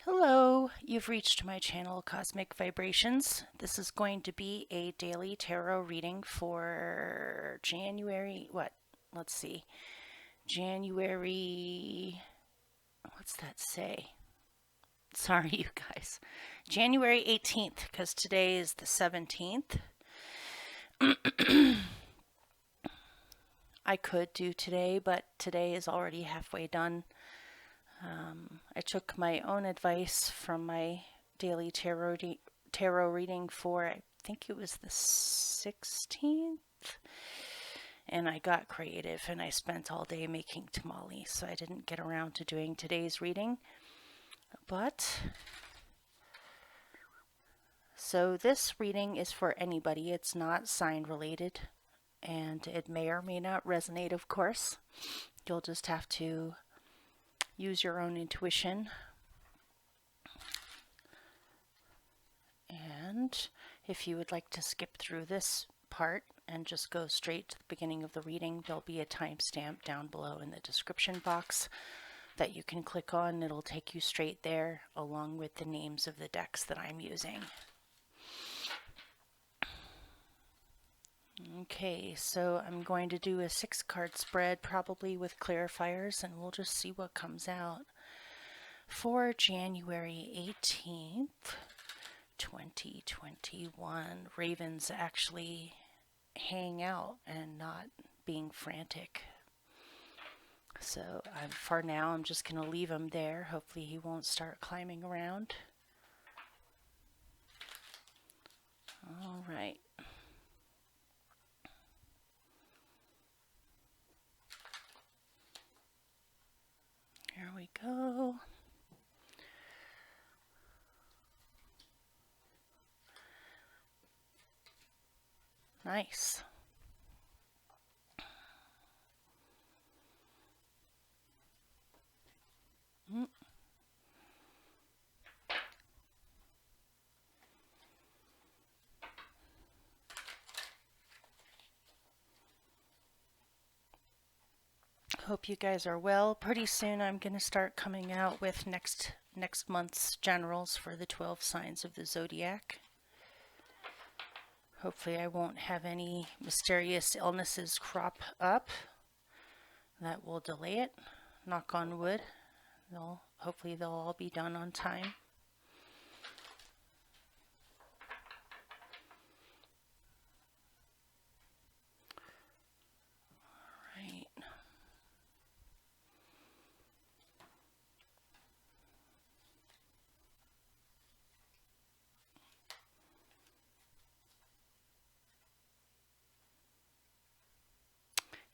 Hello, you've reached my channel Cosmic Vibrations. This is going to be a daily tarot reading for January, Let's see. January, what's that say? Sorry, you guys. January 18th, because today is the 17th. I could do today, but today is already halfway done. I took my own advice from my daily tarot reading for, I think it was the 16th, and I got creative and I spent all day making tamales, so I didn't get around to doing today's reading. So this reading is for anybody. It's not sign related, and it may or may not resonate, of course. You'll just have to use your own intuition. And if you would like to skip through this part and just go straight to the beginning of the reading, there'll be a timestamp down below in the description box that you can click on. It'll take you straight there along with the names of the decks that I'm using. Okay, so I'm going to do a 6-card spread, probably with clarifiers, and we'll just see what comes out. For January 18th, 2021, ravens actually hang out and not being frantic. So for now, I'm just going to leave him there. Hopefully he won't start climbing around. All right. Here we go. Nice. Hope you guys are well. Pretty soon I'm going to start coming out with next month's generals for the 12 signs of the zodiac. Hopefully I won't have any mysterious illnesses crop up that will delay it. Knock on wood. Hopefully they'll all be done on time.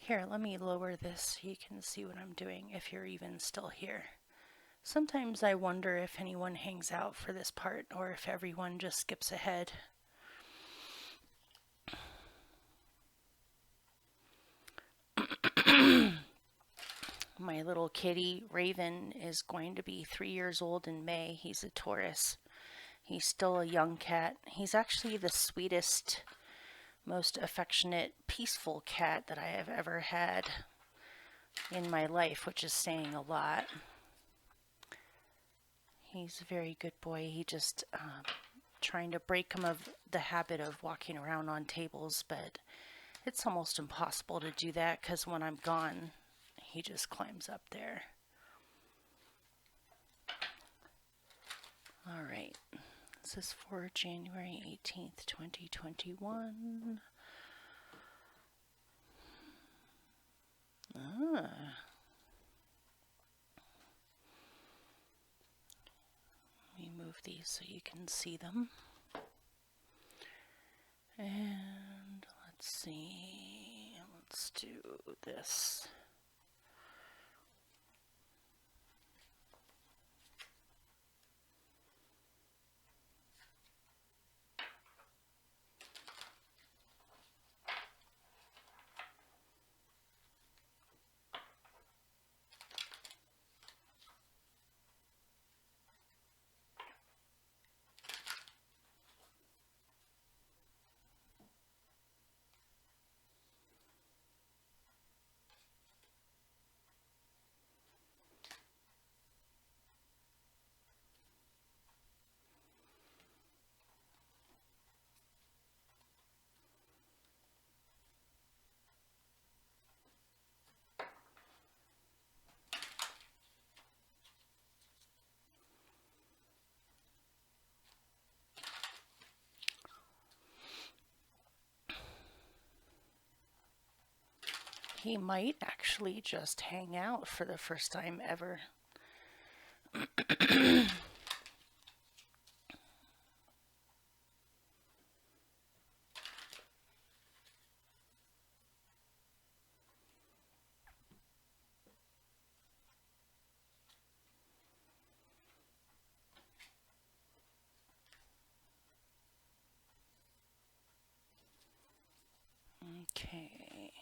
Here, let me lower this so you can see what I'm doing if you're even still here. Sometimes I wonder if anyone hangs out for this part or if everyone just skips ahead. My little kitty, Raven, is going to be 3 years old in May. He's a Taurus. He's still a young cat. He's actually the sweetest, most affectionate, peaceful cat that I have ever had in my life, which is saying a lot. He's a very good boy. He just trying to break him of the habit of walking around on tables, but it's almost impossible to do that because when I'm gone, he just climbs up there. All right. This is for January 18th, 2021. Let me move these so you can see them. And let's see. Let's do this. He might actually just hang out for the first time ever. Okay.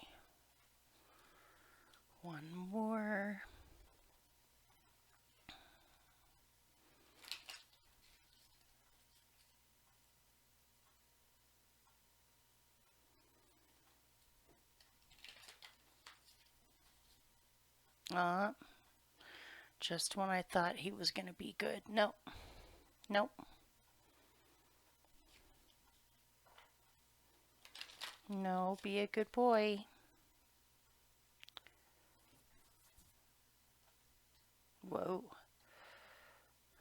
One more. Just when I thought he was going to be good. Nope. Nope. No, be a good boy. Whoa.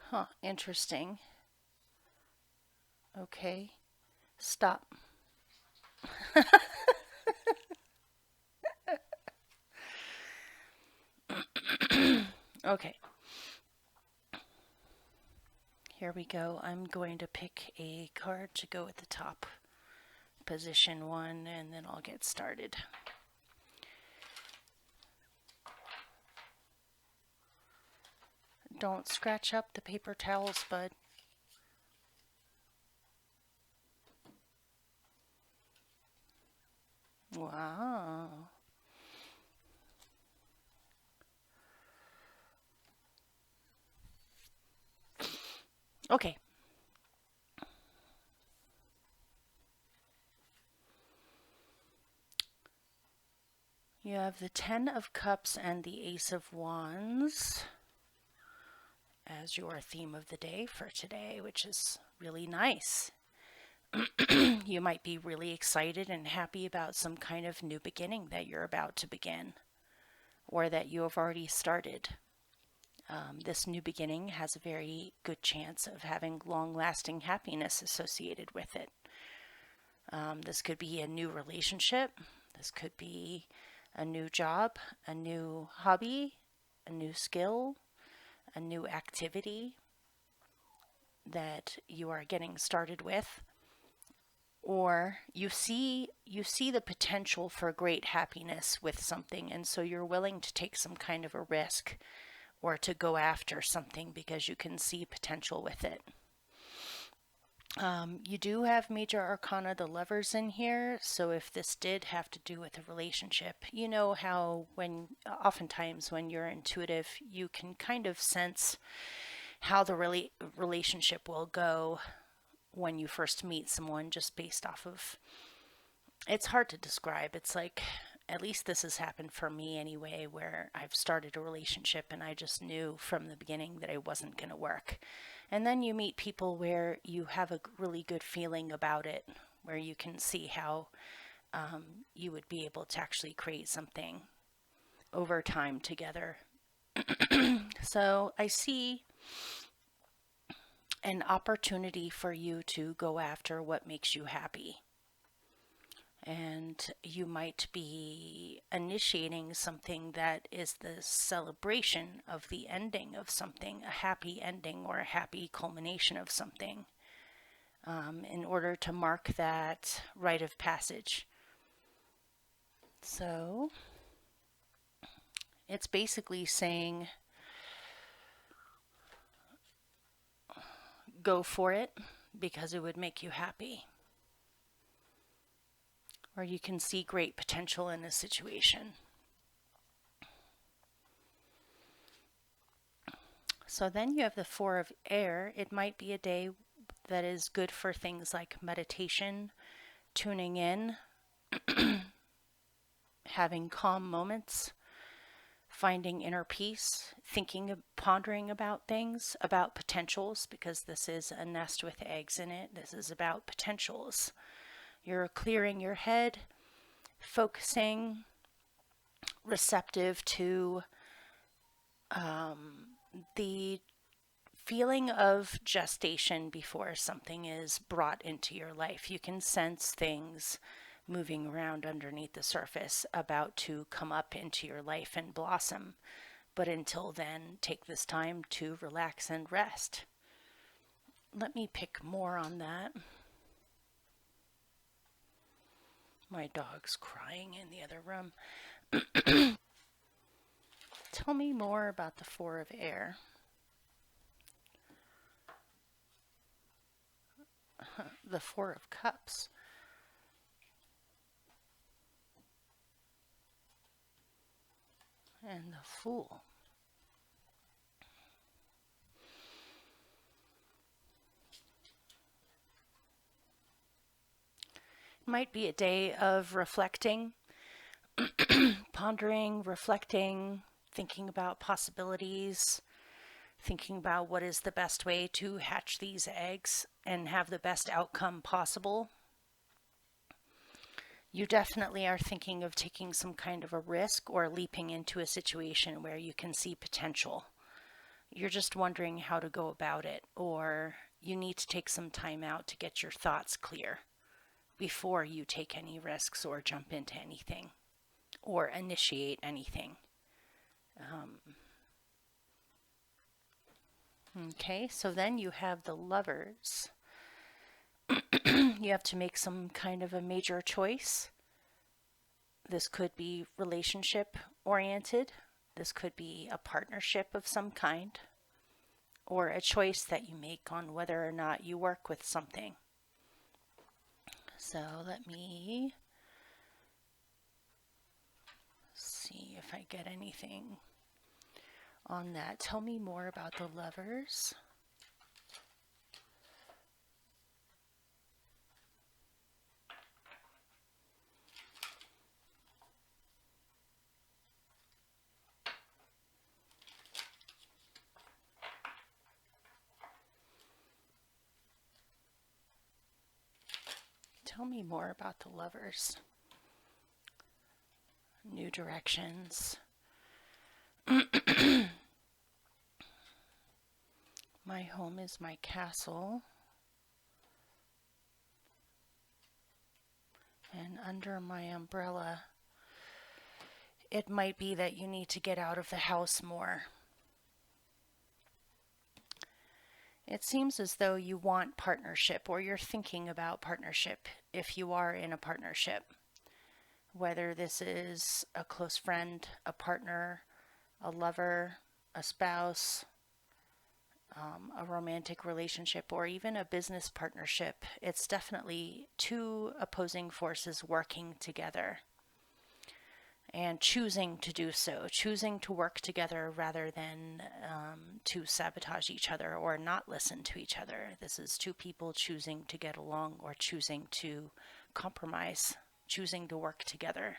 Huh, interesting. Okay. Stop. Okay. Here we go. I'm going to pick a card to go at the top. Position 1, and then I'll get started. Don't scratch up the paper towels, bud. Wow. Okay. You have the 10 of Cups and the Ace of Wands as your theme of the day for today, which is really nice. You might be really excited and happy about some kind of new beginning that you're about to begin or that you have already started. This new beginning has a very good chance of having long-lasting happiness associated with it. This could be a new relationship. This could be a new job, a new hobby, a new skill, a new activity that you are getting started with. Or you see the potential for great happiness with something, and so you're willing to take some kind of a risk or to go after something because you can see potential with it. You do have Major Arcana, the Lovers, in here, so if this did have to do with a relationship, you know how oftentimes when you're intuitive, you can kind of sense how the relationship will go when you first meet someone just based off of... It's hard to describe. It's like, at least this has happened for me anyway, where I've started a relationship and I just knew from the beginning that it wasn't going to work. And then you meet people where you have a really good feeling about it, where you can see how you would be able to actually create something over time together. So I see an opportunity for you to go after what makes you happy. And you might be initiating something that is the celebration of the ending of something, a happy ending or a happy culmination of something, in order to mark that rite of passage. So it's basically saying, go for it because it would make you happy. Or you can see great potential in a situation. So then you have the 4 of Air. It might be a day that is good for things like meditation, tuning in, having calm moments, finding inner peace, pondering about things, about potentials, because this is a nest with eggs in it. This is about potentials. You're clearing your head, focusing, receptive to the feeling of gestation before something is brought into your life. You can sense things moving around underneath the surface, about to come up into your life and blossom. But until then, take this time to relax and rest. Let me pick more on that. My dog's crying in the other room. Tell me more about the Four of Air. The Four of Cups. And the Fool. It might be a day of reflecting, pondering, reflecting, thinking about possibilities, thinking about what is the best way to hatch these eggs and have the best outcome possible. You definitely are thinking of taking some kind of a risk or leaping into a situation where you can see potential. You're just wondering how to go about it, or you need to take some time out to get your thoughts clear before you take any risks or jump into anything or initiate anything. Okay, so then you have the Lovers. You have to make some kind of a major choice. This could be relationship oriented. This could be a partnership of some kind, or a choice that you make on whether or not you work with something. So let me see if I get anything on that. Tell me more about the Lovers. Tell me more about the Lovers. New directions. My home is my castle. And under my umbrella, it might be that you need to get out of the house more. It seems as though you want partnership, or you're thinking about partnership if you are in a partnership. Whether this is a close friend, a partner, a lover, a spouse, a romantic relationship, or even a business partnership. It's definitely two opposing forces working together and choosing to do so, choosing to work together rather than to sabotage each other or not listen to each other. This is two people choosing to get along or choosing to compromise, choosing to work together.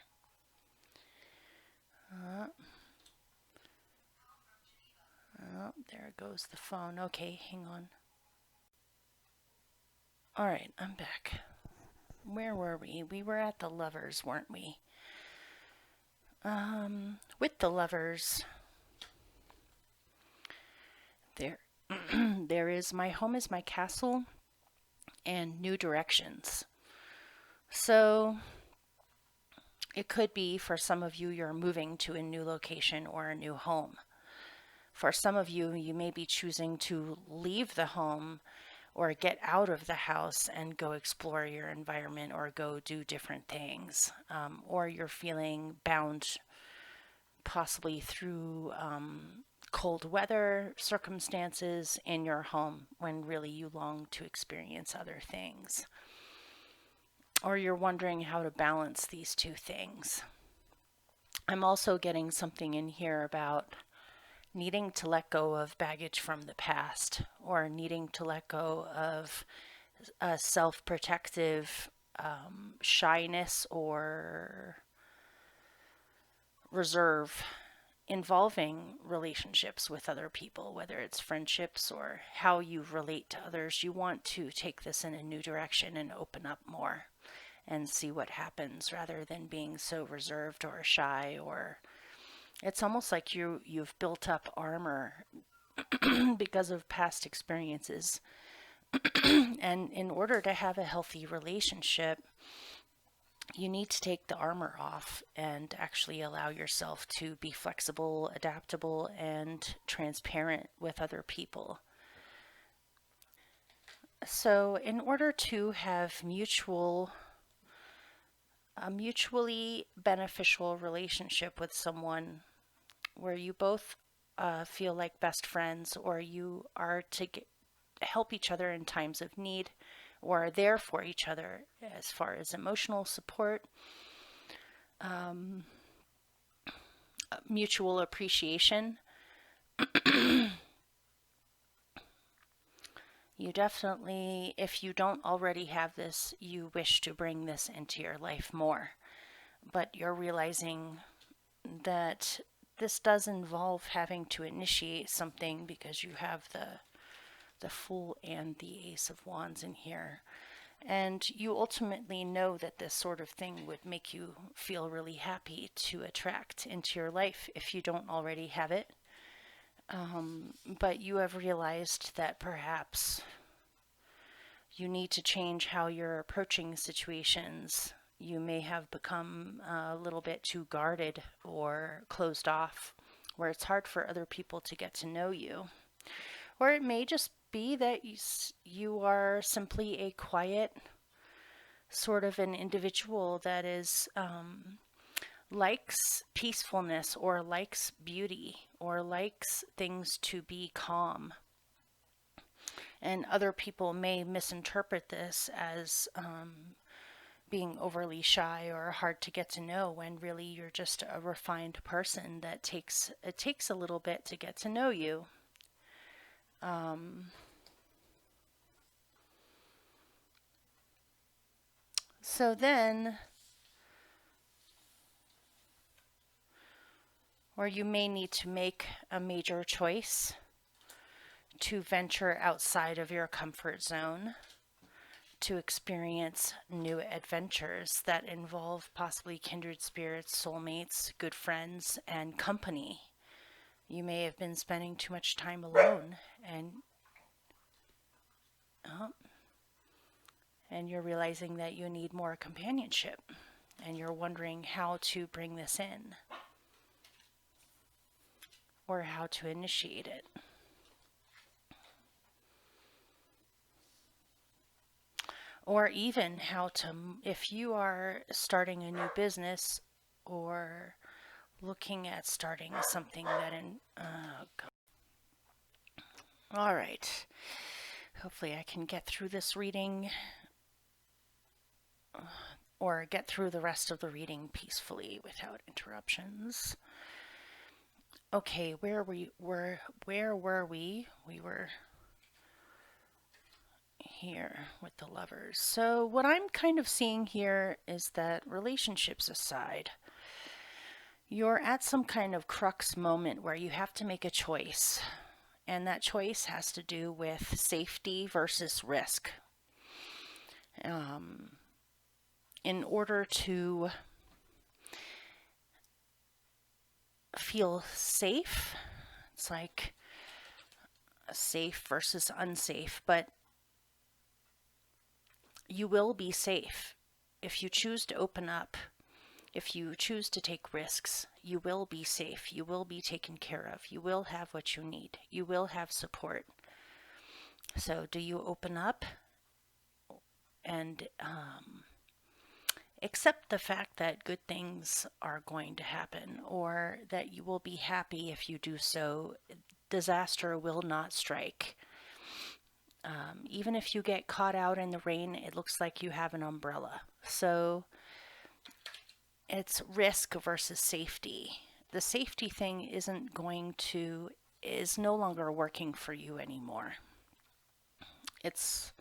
Oh, there goes the phone. Okay, hang on. All right, I'm back. Where were we? We were at the Lovers, weren't we? With the Lovers, there is my home is my castle and new directions. So it could be for some of you, you're moving to a new location or a new home. For some of you, you may be choosing to leave the home or get out of the house and go explore your environment or go do different things. Or you're feeling bound possibly through cold weather circumstances in your home when really you long to experience other things. Or you're wondering how to balance these two things. I'm also getting something in here about needing to let go of baggage from the past, or needing to let go of a self-protective shyness or reserve involving relationships with other people, whether it's friendships or how you relate to others. You want to take this in a new direction and open up more and see what happens, rather than being so reserved or shy. Or it's almost like you've built up armor because of past experiences. And in order to have a healthy relationship, you need to take the armor off and actually allow yourself to be flexible, adaptable, and transparent with other people. So, in order to have a mutually beneficial relationship with someone where you both feel like best friends, or you are to help each other in times of need, or are there for each other as far as emotional support, mutual appreciation, you definitely, if you don't already have this, you wish to bring this into your life more. But you're realizing that this does involve having to initiate something because you have the Fool and the Ace of Wands in here. And you ultimately know that this sort of thing would make you feel really happy to attract into your life if you don't already have it. But you have realized that perhaps you need to change how you're approaching situations. You may have become a little bit too guarded or closed off, where it's hard for other people to get to know you. Or it may just be that you are simply a quiet, sort of an individual that is likes peacefulness, or likes beauty, or likes things to be calm. And other people may misinterpret this as being overly shy or hard to get to know, when really you're just a refined person that it takes a little bit to get to know you. So then, or you may need to make a major choice to venture outside of your comfort zone, to experience new adventures that involve possibly kindred spirits, soulmates, good friends, and company. You may have been spending too much time alone, and you're realizing that you need more companionship, and you're wondering how to bring this in or how to initiate it. Or even how to, if you are starting a new business or looking at starting something that all right. Hopefully I can get through this reading, or get through the rest of the reading peacefully without interruptions. Okay, where were we? We were here with the Lovers. So what I'm kind of seeing here is that, relationships aside, you're at some kind of crux moment where you have to make a choice. And that choice has to do with safety versus risk. In order to feel safe, it's like safe versus unsafe, but you will be safe if you choose to open up. If you choose to take risks, you will be safe. You will be taken care of. You will have what you need. You will have support. So do you open up and accept the fact that good things are going to happen, or that you will be happy if you do so? Disaster will not strike. Even if you get caught out in the rain, it looks like you have an umbrella. So it's risk versus safety. The safety thing is no longer working for you anymore. It's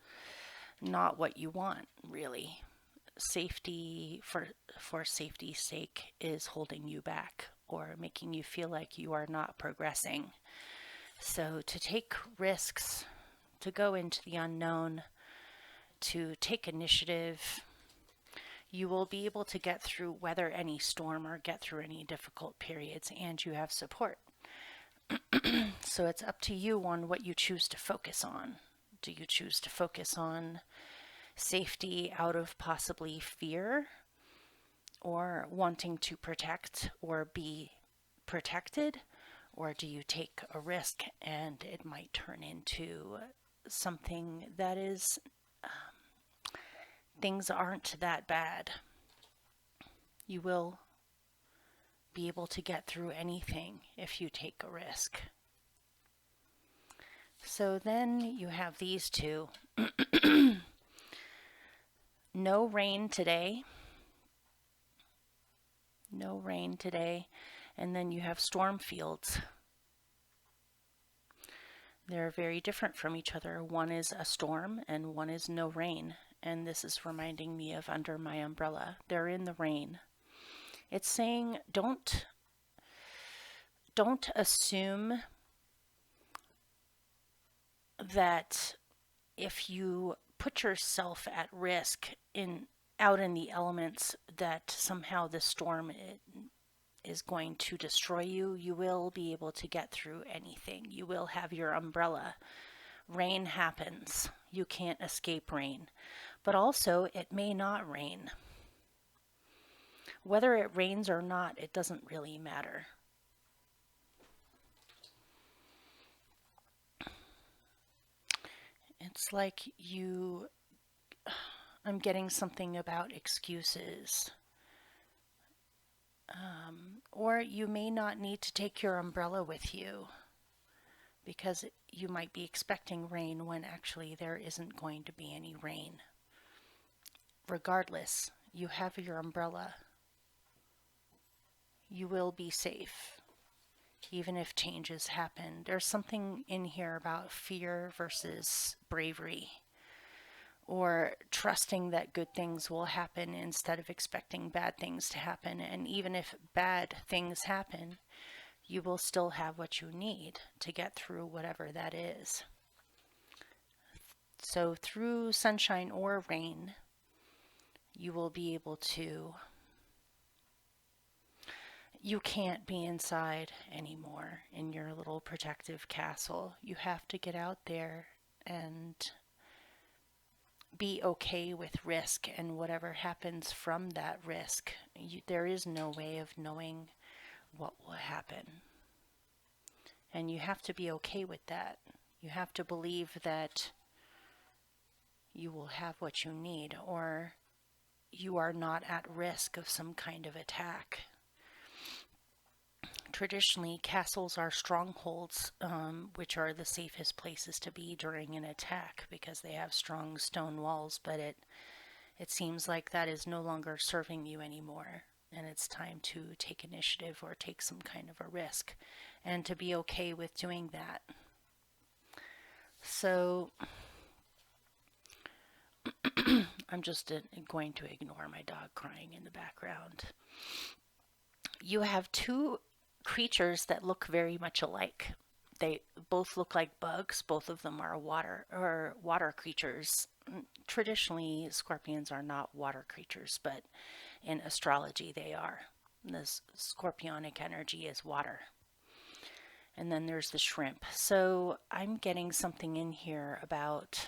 not what you want, really. Safety for safety's sake is holding you back, or making you feel like you are not progressing. So to take risks, to go into the unknown, to take initiative, you will be able to weather any storm or get through any difficult periods, and you have support. So it's up to you on what you choose to focus on. Do you choose to focus on safety out of possibly fear, or wanting to protect or be protected? Or do you take a risk and it might turn into something that is, things aren't that bad? You will be able to get through anything if you take a risk. So then you have these two. No rain today. No rain today. And then you have storm fields. They're very different from each other. One is a storm and one is no rain. And this is reminding me of Under My Umbrella. They're in the rain. It's saying don't assume that if you put yourself at risk out in the elements, that somehow the storm is going to destroy you. You will be able to get through anything. You will have your umbrella. Rain happens. You can't escape rain. But also, it may not rain. Whether it rains or not, it doesn't really matter. It's like I'm getting something about excuses. Or you may not need to take your umbrella with you because you might be expecting rain when actually there isn't going to be any rain. Regardless, you have your umbrella. You will be safe, even if changes happen. There's something in here about fear versus bravery, or trusting that good things will happen instead of expecting bad things to happen. And even if bad things happen, you will still have what you need to get through whatever that is. So through sunshine or rain, you will be able to, you can't be inside anymore in your little protective castle. You have to get out there and be okay with risk, and whatever happens from that risk, there is no way of knowing what will happen. And you have to be okay with that. You have to believe that you will have what you need, or you are not at risk of some kind of attack. Traditionally, castles are strongholds, which are the safest places to be during an attack because they have strong stone walls, but it seems like that is no longer serving you anymore, and it's time to take initiative or take some kind of a risk, and to be okay with doing that. So I'm just going to ignore my dog crying in the background. You have two creatures that look very much alike. They both look like bugs. Both of them are water creatures. Traditionally, scorpions are not water creatures, but in astrology they are. This scorpionic energy is water. And then there's the shrimp. So I'm getting something in here about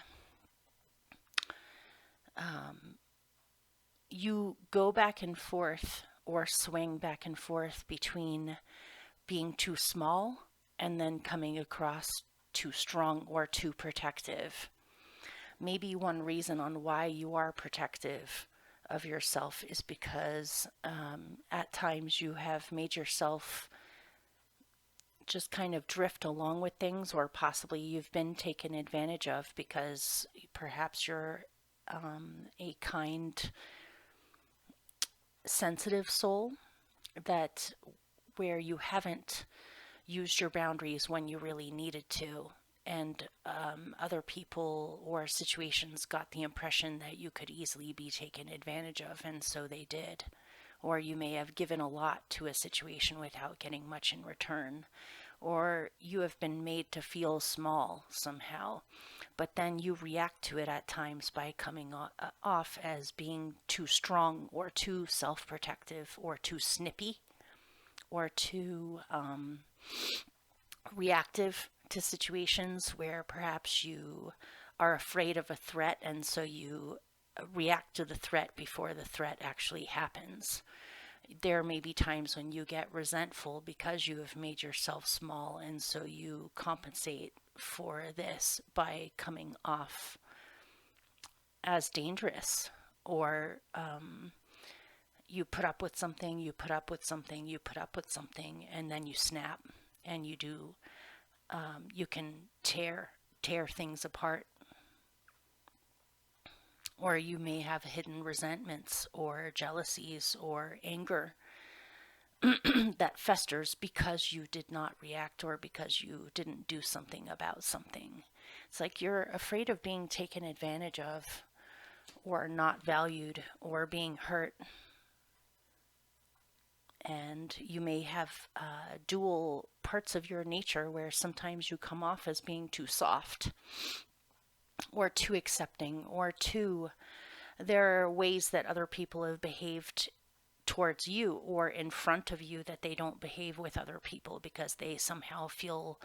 you go back and forth or swing back and forth between being too small and then coming across too strong or too protective. Maybe one reason on why you are protective of yourself is because at times you have made yourself just kind of drift along with things, or possibly you've been taken advantage of because perhaps you're a kind, sensitive soul that where you haven't used your boundaries when you really needed to, and other people or situations got the impression that you could easily be taken advantage of, and so they did. Or you may have given a lot to a situation without getting much in return, or you have been made to feel small somehow, but then you react to it at times by coming off as being too strong or too self-protective or too snippy or too reactive to situations where perhaps you are afraid of a threat, and so you react to the threat before the threat actually happens. There may be times when you get resentful because you have made yourself small, and so you compensate for this by coming off as dangerous, or you put up with something, you put up with something, you put up with something, and then you snap, and you can tear things apart. Or you may have hidden resentments or jealousies or anger that festers because you did not react or because you didn't do something about something. It's like you're afraid of being taken advantage of or not valued or being hurt. And you may have dual parts of your nature where sometimes you come off as being too soft or too accepting, or there are ways that other people have behaved towards you or in front of you that they don't behave with other people because they somehow feel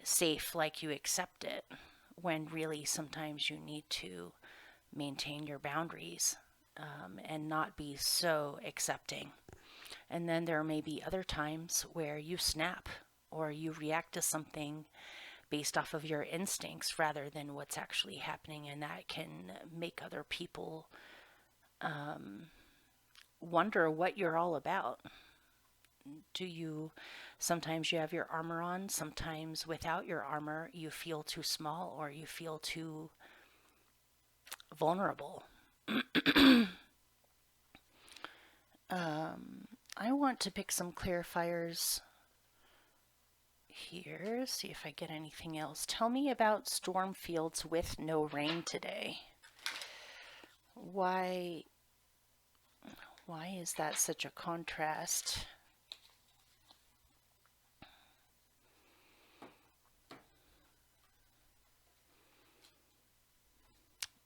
safe, like you accept it, when really sometimes you need to maintain your boundaries and not be so accepting. And then there may be other times where you snap or you react to something based off of your instincts rather than what's actually happening, and that can make other people wonder what you're all about. Sometimes you have your armor on, sometimes without your armor you feel too small or you feel too vulnerable. I want to pick some clarifiers here, see if I get anything else. Tell me about storm fields with no rain today. Why is that such a contrast?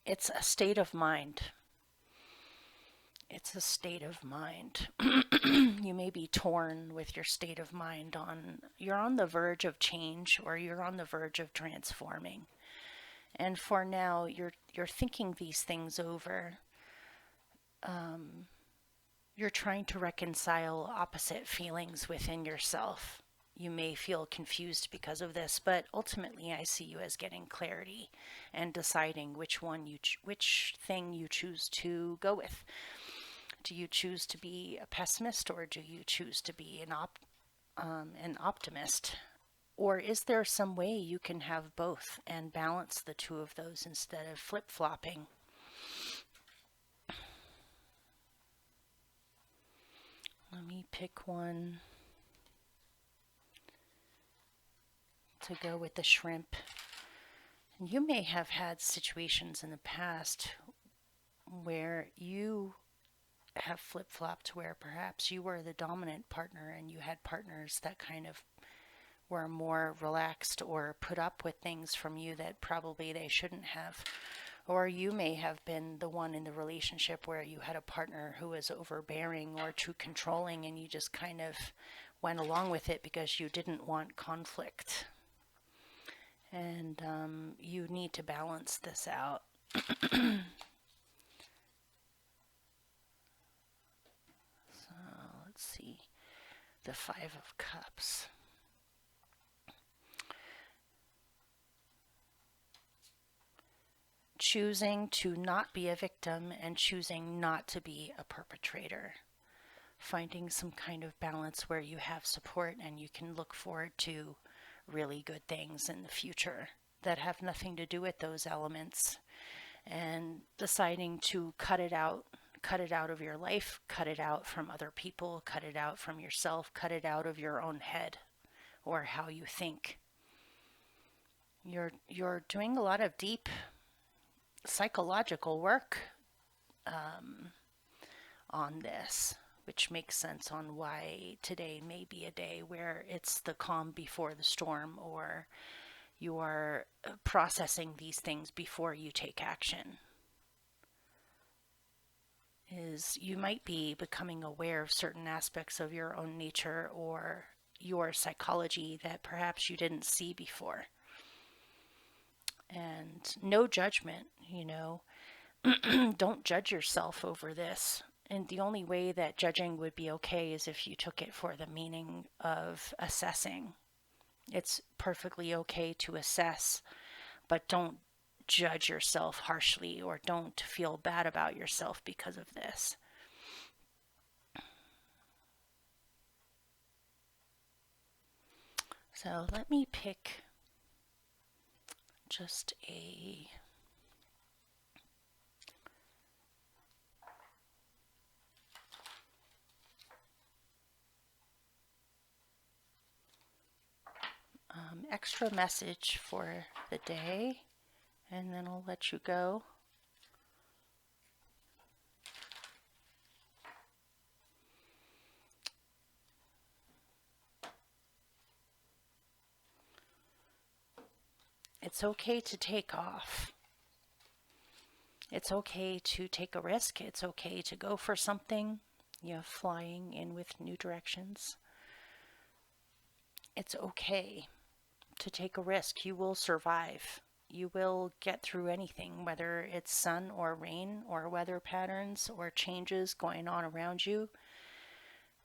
It's a state of mind. It's a state of mind. You may be torn with your state of mind you're on the verge of change or you're on the verge of transforming. And for now, you're thinking these things over. You're trying to reconcile opposite feelings within yourself. You may feel confused because of this, but ultimately I see you as getting clarity and deciding which thing you choose to go with. Do you choose to be a pessimist or do you choose to be an optimist? Or is there some way you can have both and balance the two of those instead of flip-flopping? Let me pick one to go with the shrimp. And you may have had situations in the past where you have flip-flopped, where perhaps you were the dominant partner and you had partners that kind of were more relaxed or put up with things from you that probably they shouldn't have. Or you may have been the one in the relationship where you had a partner who was overbearing or too controlling and you just kind of went along with it because you didn't want conflict. And you need to balance this out. Let's see, the Five of Cups. Choosing to not be a victim and choosing not to be a perpetrator. Finding some kind of balance where you have support and you can look forward to really good things in the future that have nothing to do with those elements. And deciding to cut it out of your life, cut it out from other people, cut it out from yourself, cut it out of your own head or how you think. You're doing a lot of deep psychological work on this, which makes sense on why today may be a day where it's the calm before the storm, or you are processing these things before you take action. You might be becoming aware of certain aspects of your own nature or your psychology that perhaps you didn't see before. And no judgment, Don't judge yourself over this. And the only way that judging would be okay is if you took it for the meaning of assessing. It's perfectly okay to assess, but don't judge yourself harshly or don't feel bad about yourself because of this. So let me pick just a extra message for the day, and then I'll let you go. It's okay to take off. It's okay to take a risk. It's okay to go for something, flying in with new directions. It's okay to take a risk. You will survive. You will get through anything, whether it's sun or rain or weather patterns or changes going on around you.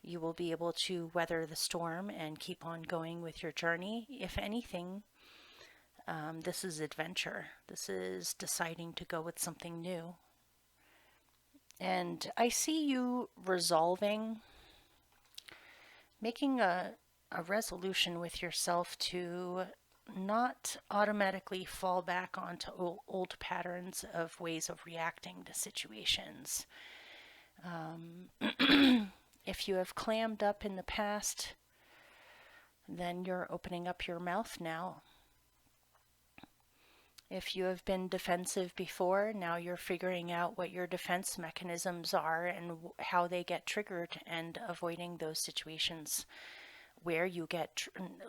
You will be able to weather the storm and keep on going with your journey. If anything, this is adventure. This is deciding to go with something new. And I see you resolving, making a resolution with yourself to not automatically fall back onto old patterns of ways of reacting to situations. If you have clammed up in the past, then you're opening up your mouth now. If you have been defensive before, now you're figuring out what your defense mechanisms are and how they get triggered and avoiding those situations where you get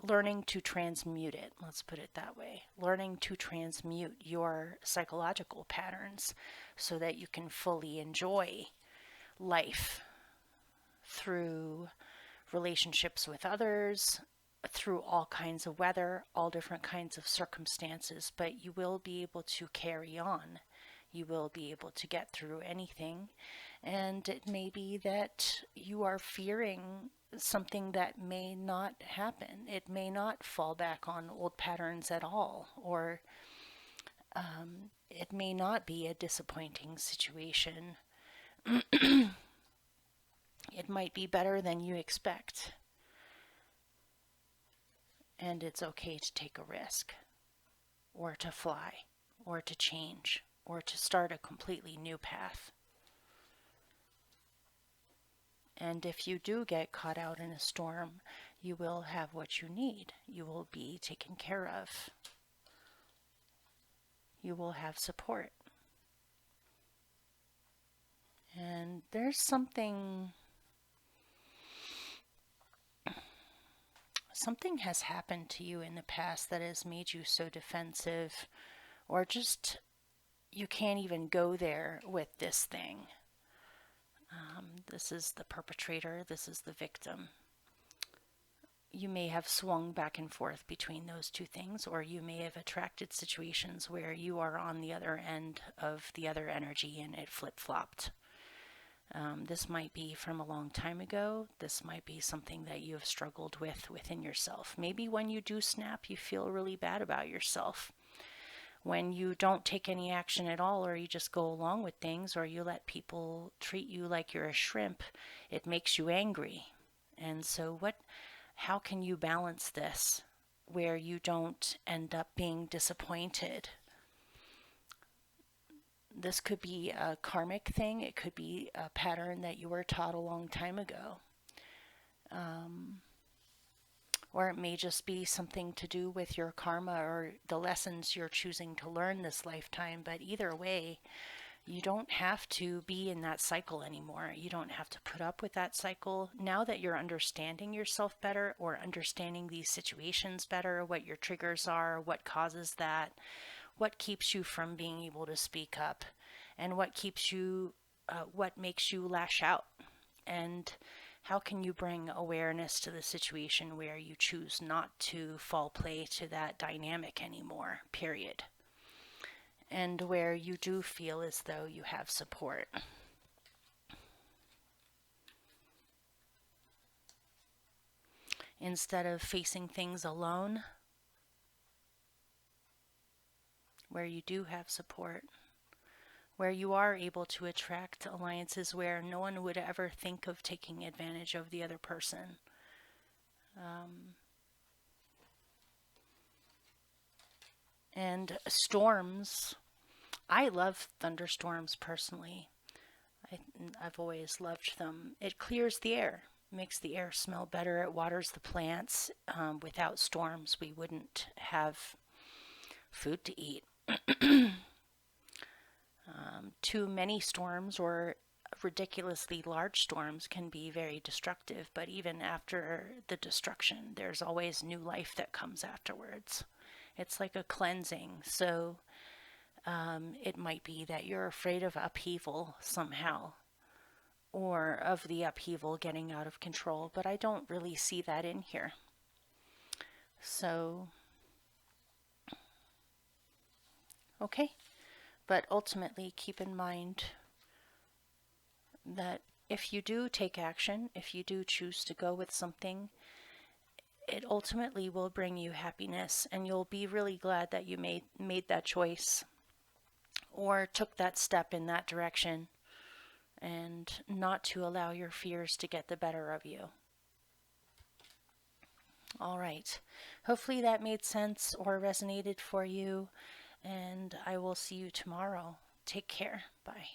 learning to transmute it. Let's put it that way. Learning to transmute your psychological patterns so that you can fully enjoy life through relationships with others, through all kinds of weather, all different kinds of circumstances, but you will be able to carry on. You will be able to get through anything. And it may be that you are fearing something that may not happen. It may not fall back on old patterns at all, or it may not be a disappointing situation. It might be better than you expect. And it's okay to take a risk, or to fly, or to change, or to start a completely new path. And if you do get caught out in a storm, you will have what you need. You will be taken care of. You will have support. And there's something has happened to you in the past that has made you so defensive, or just you can't even go there with this thing. This is the perpetrator, this is the victim. You may have swung back and forth between those two things, or you may have attracted situations where you are on the other end of the other energy and it flip-flopped. This might be from a long time ago. This might be something that you have struggled with within yourself. Maybe when you do snap, you feel really bad about yourself. When you don't take any action at all, or you just go along with things, or you let people treat you like you're a shrimp, it makes you angry. And so how can you balance this where you don't end up being disappointed? This could be a karmic thing. It could be a pattern that you were taught a long time ago. Or it may just be something to do with your karma or the lessons you're choosing to learn this lifetime. But either way, you don't have to be in that cycle anymore. You don't have to put up with that cycle. Now that you're understanding yourself better, or understanding these situations better, what your triggers are, what causes that, what keeps you from being able to speak up, and what makes you lash out, and how can you bring awareness to the situation where you choose not to fall prey to that dynamic anymore, period. and where you do feel as though you have support. Instead of facing things alone, where you do have support, where you are able to attract alliances where no one would ever think of taking advantage of the other person. And storms, I love thunderstorms personally. I've always loved them. It clears the air, makes the air smell better, it waters the plants. Without storms, we wouldn't have food to eat. Too many storms or ridiculously large storms can be very destructive, but even after the destruction, there's always new life that comes afterwards. It's like a cleansing. So it might be that you're afraid of upheaval somehow, or of the upheaval getting out of control, but I don't really see that in here. So, okay. But ultimately, keep in mind that if you do take action, if you do choose to go with something, it ultimately will bring you happiness, and you'll be really glad that you made that choice or took that step in that direction, and not to allow your fears to get the better of you. All right. Hopefully that made sense or resonated for you, and I will see you tomorrow. Take care. Bye.